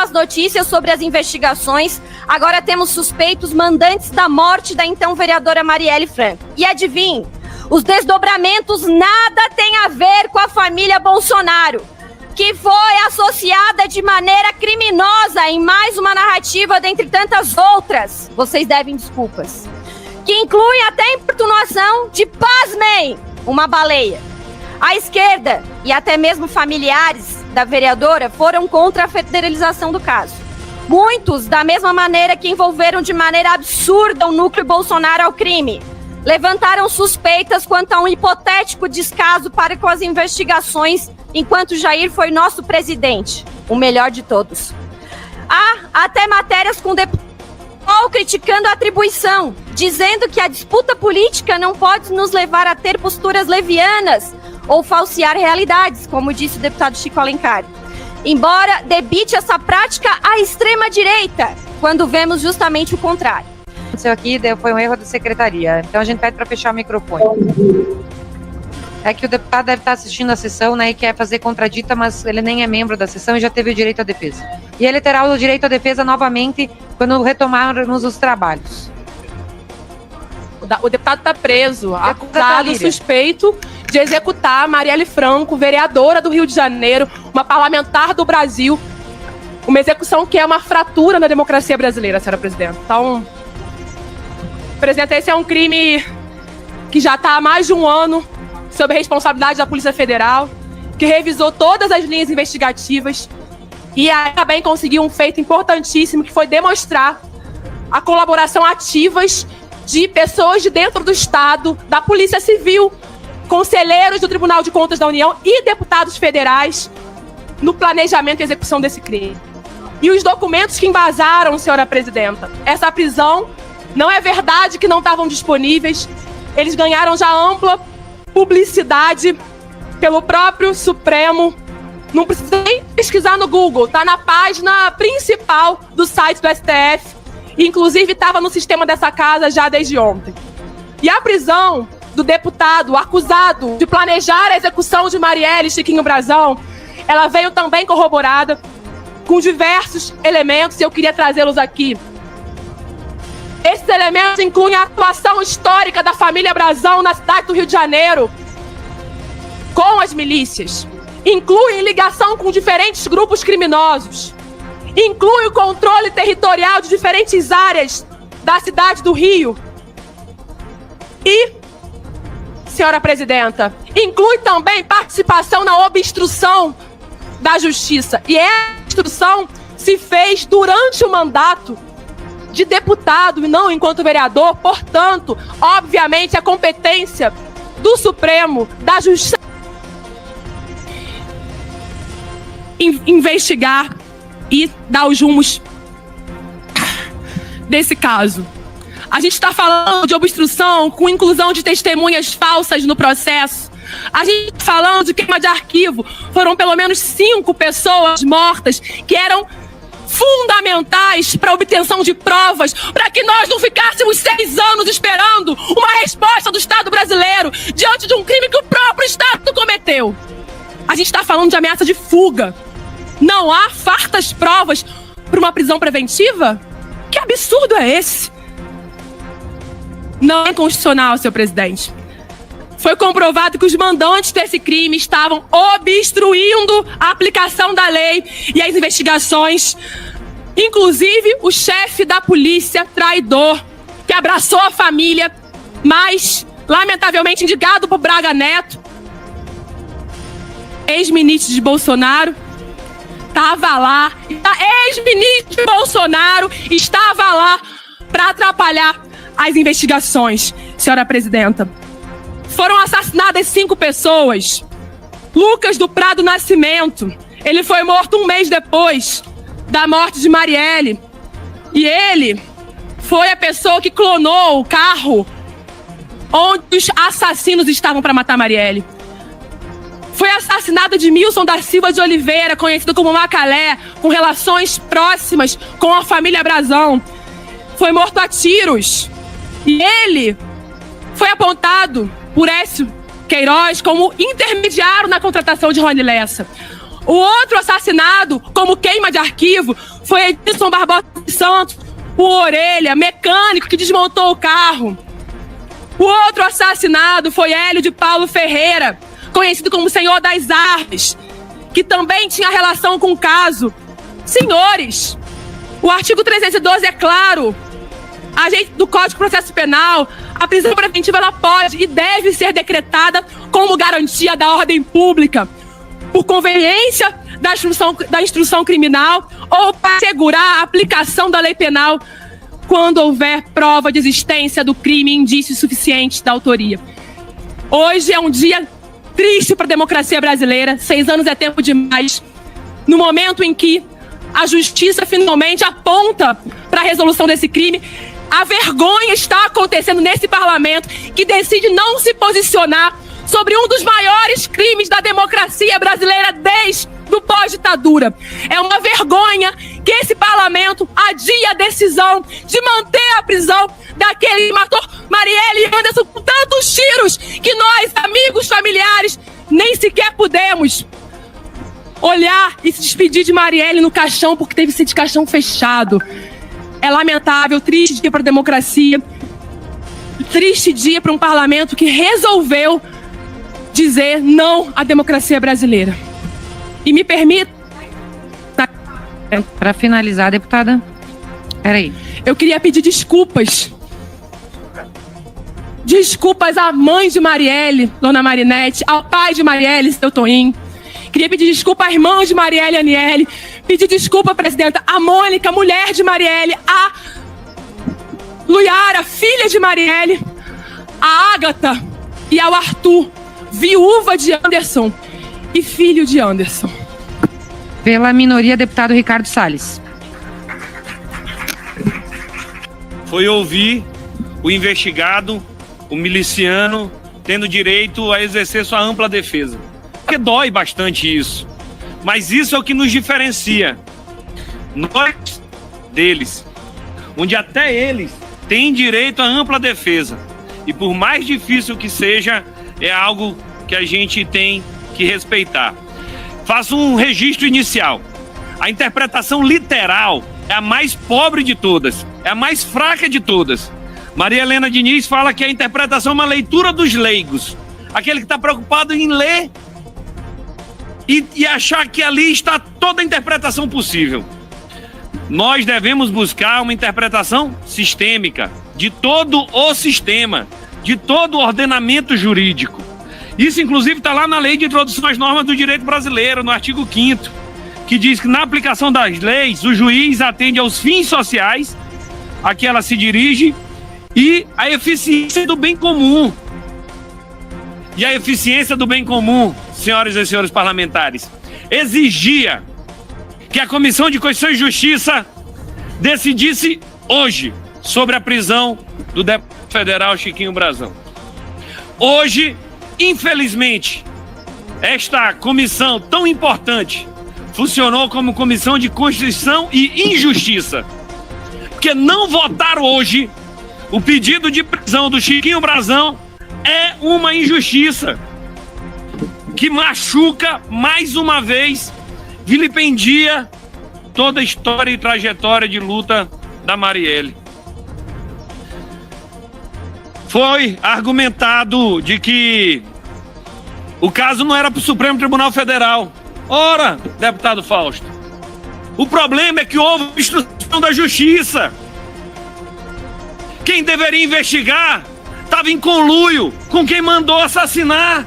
más notícias sobre as investigações, agora temos suspeitos mandantes da morte da então vereadora Marielle Franco. E adivinhe, os desdobramentos nada têm a ver com a família Bolsonaro, que foi associada de maneira criminosa em mais uma narrativa dentre tantas outras. Vocês devem desculpas. Que inclui até a importunação de, pasmem, uma baleia. A esquerda e até mesmo familiares da vereadora foram contra a federalização do caso. Muitos, da mesma maneira que envolveram de maneira absurda o núcleo Bolsonaro ao crime, levantaram suspeitas quanto a um hipotético descaso para com as investigações enquanto Jair foi nosso presidente, o melhor de todos. Há até matérias com deputados criticando a atribuição, dizendo que a disputa política não pode nos levar a ter posturas levianas ou falsear realidades, como disse o deputado Chico Alencar. Embora debite essa prática à extrema-direita, quando vemos justamente o contrário. Isso aqui foi um erro da secretaria, então a gente pede para fechar o microfone. É que o deputado deve estar assistindo a sessão, né, e quer fazer contradita, mas ele nem é membro da sessão e já teve o direito à defesa. E ele terá o direito à defesa novamente quando retomarmos os trabalhos. O deputado está preso, acusado, suspeito de executar Marielle Franco, vereadora do Rio de Janeiro, uma parlamentar do Brasil. Uma execução que é uma fratura na democracia brasileira, senhora presidenta. Então, presidente, esse é um crime que já está há mais de um ano sob a responsabilidade da Polícia Federal, que revisou todas as linhas investigativas e aí também conseguiu um feito importantíssimo, que foi demonstrar a colaboração ativas de pessoas de dentro do Estado, da Polícia Civil, conselheiros do Tribunal de Contas da União e deputados federais no planejamento e execução desse crime. E os documentos que embasaram, senhora presidenta, essa prisão, não é verdade que não estavam disponíveis, eles ganharam já ampla publicidade pelo próprio Supremo. Não precisa nem pesquisar no Google, tá na página principal do site do STF. Inclusive estava no sistema dessa casa já desde ontem. E a prisão do deputado acusado de planejar a execução de Marielle Chiquinho Brazão, ela veio também corroborada com diversos elementos e eu queria trazê-los aqui. Esses elementos incluem a atuação histórica da família Brazão na cidade do Rio de Janeiro com as milícias. Incluem ligação com diferentes grupos criminosos. Inclui o controle territorial de diferentes áreas da cidade do Rio. E, senhora presidenta, inclui também participação na obstrução da justiça. E essa obstrução se fez durante o mandato de deputado e não enquanto vereador, portanto, obviamente, a competência do Supremo, da Justiça, investigar e dar os rumos desse caso. A gente está falando de obstrução com inclusão de testemunhas falsas no processo. A gente está falando de queima de arquivo. Foram pelo menos 5 pessoas mortas que eram fundamentais para a obtenção de provas, para que nós não ficássemos 6 anos esperando uma resposta do Estado brasileiro diante de um crime que o próprio Estado cometeu. A gente está falando de ameaça de fuga. Não há fartas provas para uma prisão preventiva? Que absurdo é esse? Não é constitucional, senhor presidente. Foi comprovado que os mandantes desse crime estavam obstruindo a aplicação da lei e as investigações. Inclusive, o chefe da polícia, traidor, que abraçou a família, mas, lamentavelmente, indicado por Braga Neto, ex-ministro de Bolsonaro, estava lá. Ex-ministro de Bolsonaro estava lá para atrapalhar as investigações, senhora presidenta. Foram assassinadas 5 pessoas. Lucas do Prado Nascimento, ele foi morto 1 mês depois da morte de Marielle. E ele foi a pessoa que clonou o carro onde os assassinos estavam para matar Marielle. Foi assassinado Edmilson da Silva de Oliveira, conhecido como Macalé, com relações próximas com a família Brazão. Foi morto a tiros. E ele foi apontado por Écio Queiroz como intermediário na contratação de Rony Lessa. O outro assassinado, como queima de arquivo, foi Edson Barbosa Santos, o Orelha, mecânico que desmontou o carro. O outro assassinado foi Hélio de Paulo Ferreira, conhecido como Senhor das Artes, que também tinha relação com o caso. Senhores, o artigo 312 é claro. A gente do Código de Processo Penal, a prisão preventiva ela pode e deve ser decretada como garantia da ordem pública, por conveniência da instrução criminal ou para assegurar a aplicação da lei penal quando houver prova de existência do crime e indícios suficientes da autoria. Hoje é um dia triste para a democracia brasileira, 6 anos é tempo demais, no momento em que a justiça finalmente aponta para a resolução desse crime. A vergonha está acontecendo nesse parlamento que decide não se posicionar sobre um dos maiores crimes da democracia brasileira desde o pós-ditadura. É uma vergonha que esse parlamento adia a decisão de manter a prisão daquele que matou Marielle e Anderson com tantos tiros que nós, amigos, familiares, nem sequer pudemos olhar e se despedir de Marielle no caixão porque teve que ser de caixão fechado. É lamentável, triste dia para a democracia, triste dia para um parlamento que resolveu dizer não à democracia brasileira. E me permita... Para finalizar, deputada. Peraí. Eu queria pedir desculpas. Desculpas à mãe de Marielle, dona Marinete, ao pai de Marielle, seu Toninho. Queria pedir desculpa à irmã de Marielle, Aniele. Pedir desculpa, presidenta, à Mônica, mulher de Marielle, à Luiara, filha de Marielle, à Ágata e ao Arthur, viúva de Anderson e filho de Anderson. Pela minoria, deputado Ricardo Salles. Foi ouvir o investigado, o miliciano, tendo direito a exercer sua ampla defesa. Porque dói bastante isso. Mas isso é o que nos diferencia. Nós deles. Onde até eles têm direito à ampla defesa. E por mais difícil que seja, é algo que a gente tem que respeitar. Faço um registro inicial. A interpretação literal é a mais pobre de todas. É a mais fraca de todas. Maria Helena Diniz fala que a interpretação é uma leitura dos leigos. Aquele que está preocupado em ler e achar que ali está toda a interpretação possível. Nós devemos buscar uma interpretação sistêmica de todo o sistema, de todo o ordenamento jurídico. Isso, inclusive, está lá na Lei de Introdução às Normas do Direito Brasileiro, no artigo 5º, que diz que na aplicação das leis, o juiz atende aos fins sociais a que ela se dirige e a eficiência do bem comum. E a eficiência do bem comum, senhoras e senhores parlamentares, exigia que a Comissão de Constituição e Justiça decidisse hoje sobre a prisão do deputado federal Chiquinho Brazão. Hoje, infelizmente, esta comissão tão importante funcionou como Comissão de Constituição e Injustiça, porque não votar hoje o pedido de prisão do Chiquinho Brazão é uma injustiça que machuca mais uma vez, vilipendia toda a história e trajetória de luta da Marielle. Foi argumentado de que o caso não era para o Supremo Tribunal Federal. Ora, deputado Fausto, o problema é que houve obstrução da justiça. Quem deveria investigar estava em conluio com quem mandou assassinar.